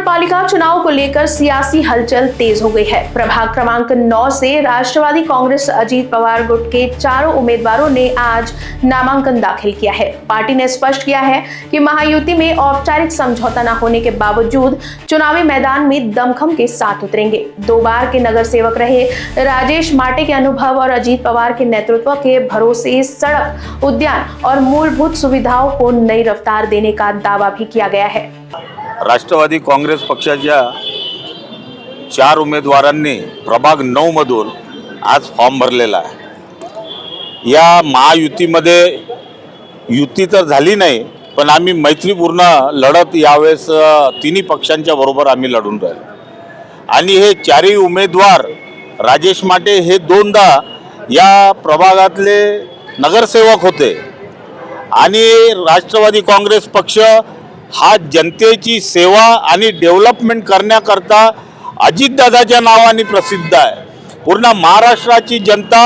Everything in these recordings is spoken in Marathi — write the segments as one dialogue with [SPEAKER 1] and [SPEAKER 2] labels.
[SPEAKER 1] नगर पालिका चुनाव को लेकर सियासी हलचल तेज हो गई है। प्रभाग क्रमांक 9 से राष्ट्रवादी कांग्रेस अजीत पवार गुट के चारों उम्मीदवारों ने आज नामांकन दाखिल किया है। पार्टी ने स्पष्ट किया है कि महायुति में औपचारिक समझौता न होने के बावजूद चुनावी मैदान में दमखम के साथ उतरेंगे। 2 बार के नगर सेवक रहे राजेश माटे के अनुभव और अजीत पवार के नेतृत्व के भरोसे सड़क, उद्यान और मूलभूत सुविधाओं को नई रफ्तार देने का दावा भी किया गया है।
[SPEAKER 2] राष्ट्रवादी काँग्रेस पक्षाच्या 4 उमेदवारांनी प्रभाग 9 मधून आज फॉर्म भरलेला आहे। या महायुतीमध्ये युती तर झाली नाही, पण आम्ही मैत्रीपूर्ण लढत यावेळेस तिन्ही पक्षांच्या बरोबर आम्ही लढून राहिलो आणि हे 4ही उमेदवार राजेश माटे हे 2दा या प्रभागातले नगरसेवक होते आणि राष्ट्रवादी काँग्रेस पक्ष हा जनतेची सेवा आणि डेव्हलपमेंट करण्याकरता अजितदादाच्या नावाने प्रसिद्ध आहे। पूर्ण महाराष्ट्राची जनता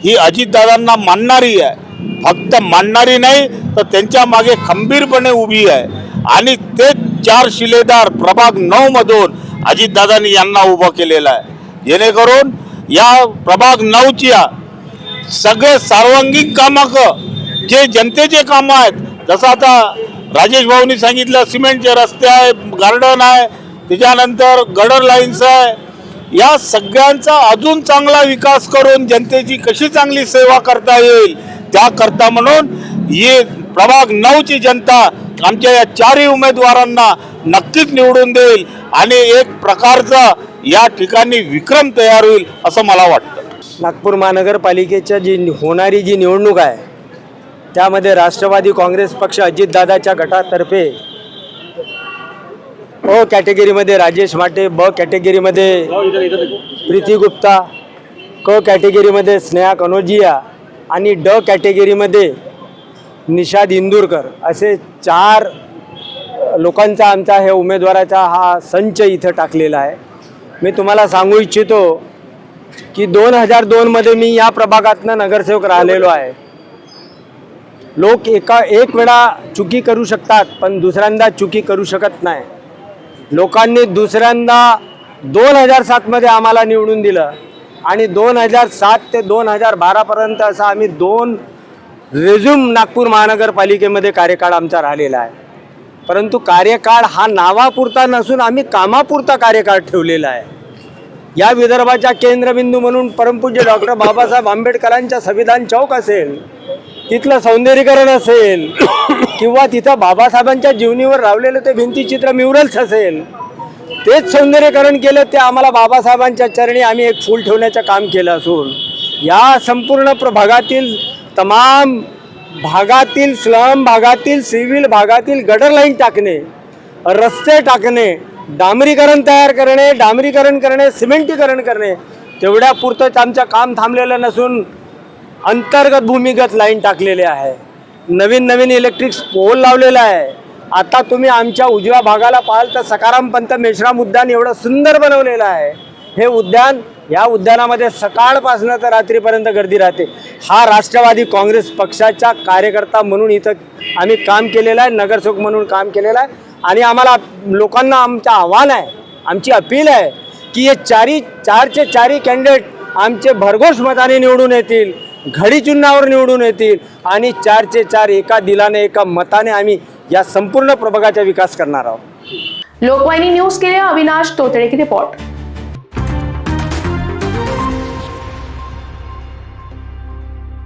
[SPEAKER 2] ही अजितदादांना मानणारी आहे, फक्त मानणारी नाही तर त्यांच्या मागे खंबीरपणे उभी आहे आणि ते 4 शिलेदार प्रभाग 9 मधून अजितदादांनी यांना उभं केलेलं आहे, जेणेकरून या प्रभाग 9च्या सगळे सार्वजनिक कामं जे जनतेचे कामं आहेत, जसं आता राजेश भाऊनी सांगितलं सिमेंटचे रस्ते आहे, गार्डन आहे, त्याच्यानंतर गडर लाईन्स आहे, या सगळ्यांचा अजून चांगला विकास करून जनतेची कशी चांगली सेवा करता येईल त्याकरता म्हणून ही प्रभाग 9ची जनता आमच्या या 4ही उमेदवारांना नक्कीच निवडून देईल आणि एक प्रकारचा या ठिकाणी विक्रम तयार होईल असं मला वाटतं।
[SPEAKER 3] नागपूर महानगरपालिकेच्या होणारी जी निवडणूक आहे त्यामध्ये राष्ट्रवादी काँग्रेस पक्ष अजितदादाच्या गटातर्फे अ कॅटेगरीमध्ये राजेश माटे, ब कॅटेगरीमध्ये प्रीती गुप्ता, क कॅटेगरीमध्ये स्नेहा कनोजिया आणि ड कॅटेगरीमध्ये निषाद इंदूरकर असे 4 लोकांचा आमचा हे उमेदवाराचा हा संच इथं टाकलेला आहे। मी तुम्हाला सांगू इच्छितो की 2002 मध्ये मी या प्रभागातनं नगरसेवक राहिलेलो आहे। लोक एक वेळा चुकी करू शकतात पण दुसऱ्यांदा चुकी करू शकत नाही। लोकांनी दुसऱ्यांदा 2007 मध्ये आम्हाला निवडून दिलं आणि 2007 ते 2012 पर्यंत असं आम्ही 2 रेझ्यूम नागपूर महानगरपालिकेमध्ये कार्यकाळ आमचा राहिलेला आहे। परंतु कार्यकाळ हा नावापुरता नसून आम्ही कामापुरता कार्यकाळ ठेवलेला आहे। या विदर्भाच्या केंद्रबिंदू म्हणून परमपूज्य डॉक्टर बाबासाहेब आंबेडकरांच्या संविधान चौक असेल, तिथलं सौंदर्यीकरण असेल किंवा तिथं बाबासाहेबांच्या जीवनीवर लावलेलं ते भिंतीचित्र म्युरल्स असेल, तेच सौंदर्यीकरण केलं ते आम्हाला बाबासाहेबांच्या चरणी आम्ही एक फूल ठेवण्याचं काम केलं असून या संपूर्ण प्रभागातील तमाम भागातील स्लम भागातील सिव्हिल भागातील गटर लाईन टाकणे, रस्ते टाकणे, डांबरीकरण तयार करणे, डांबरीकरण करणे, सिमेंटीकरण करणे तेवढ्या पुरतंच आमचं काम थांबलेलं नसून अंतर्गत भूमिगत लाईन टाकलेले आहे। नवीन इलेक्ट्रिक पोल लावलेला आहे। आता तुम्ही आमच्या उजव्या भागाला पाहाल तर सकाराम पंत मेश्राम उद्यान एवढं सुंदर बनवलेलं आहे। हे उद्यान, या उद्यानामध्ये सकाळपासून तर रात्रीपर्यंत गर्दी राहते। हा राष्ट्रवादी काँग्रेस पक्षाचा कार्यकर्ता म्हणून इथं आम्ही काम केलेलं आहे, नगरसेवक म्हणून काम केलेलं आहे आणि आम्हाला लोकांना आमचं आव्हान आहे, आमची अपील आहे की हे 4चे 4 कॅन्डिडेट आमचे भरघोस मताने निवडून येतील, घडी चिन्हावर निवडून येतील आणि 4चे 4 एका दिलाने एका मताने आम्ही या संपूर्ण प्रभागाचा विकास करणार आहोत।
[SPEAKER 1] लोकवाहिनी न्यूज के लिए अविनाश तोतड़े की रिपोर्ट।